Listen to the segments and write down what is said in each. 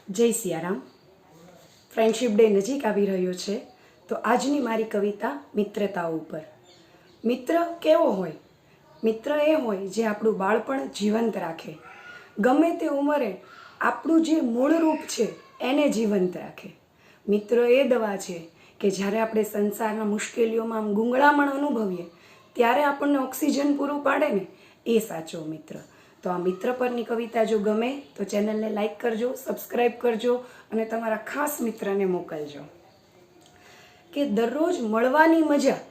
જય Siyaram. Friendship day નજીક આવી રહ્યો છે, તો આજની મારી કવિતા મિત્રતા ઉપર. મિત્ર કેવો હોય? મિત્ર એ હોય જે આપણું બાળપણ જીવંત રાખે, ગમે તે ઉંમરે આપણું જે મૂળ રૂપ છે એને જીવંત રાખે. મિત્ર એ દવા છે કે જ્યારે આપણે સંસારના મુશ્કેલીઓમાં આમ ગૂંગળામણ અનુભવીએ ત્યારે આપણને ઓક્સિજન પૂરું પાડે ને, એ સાચો મિત્ર. તો આ મિત્ર પરની કવિતા જો ગમે તો ચેનલને લાઈક કરજો, સબસ્ક્રાઈબ કરજો અને તમારા ખાસ મિત્રને મોકલજો. કે દરરોજ મળવાની મજા,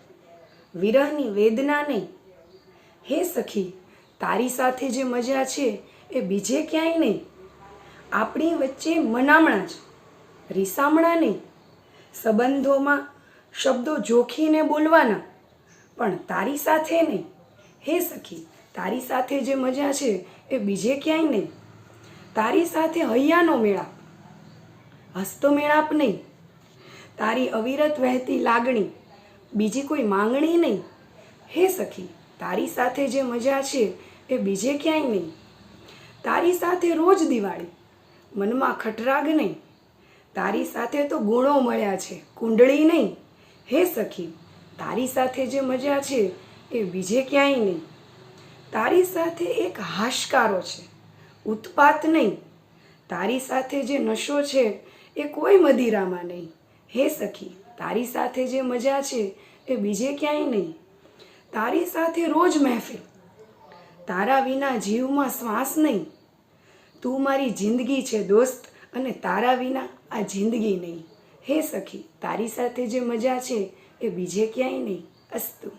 વિરહની વેદના નહીં. હે સખી, તારી સાથે જે મજા છે એ બીજે ક્યાંય નહીં. આપણી વચ્ચે મનામણા જ, રીસામણા નહીં. સંબંધોમાં શબ્દો જોખીને બોલવાના, પણ તારી સાથે નહીં. હે સખી, તારી સાથે જે મજા છે એ બીજે ક્યાંય નહીં. તારી સાથે હૈયાનો મેળાપ, હસતો મેળાપ નહીં. તારી અવિરત વહેતી લાગણી, બીજી કોઈ માંગણી નહીં. હે સખી, તારી સાથે જે મજા છે એ બીજે ક્યાંય નહીં. તારી સાથે રોજ દિવાળી, મનમાં ખટરાગ નહીં. તારી સાથે તો ગુણો મળ્યા છે, કુંડળી નહીં. હે સખી, તારી સાથે જે મજા છે એ બીજે ક્યાંય નહીં. તારી સાથે એક હાશકારો છે, ઉત્પાત નહીં. તારી સાથે જે નશો છે એ કોઈ મદિરામાં નહીં. હે સખી, તારી સાથે જે મજા છે એ બીજે ક્યાંય નહીં. તારી સાથે રોજ મહેફિલ, તારા વિના જીવમાં શ્વાસ નહીં. તું મારી જિંદગી છે દોસ્ત, અને તારા વિના આ જિંદગી નહીં. હે સખી, તારી સાથે જે મજા છે એ બીજે ક્યાંય નહીં. અસ્તુ.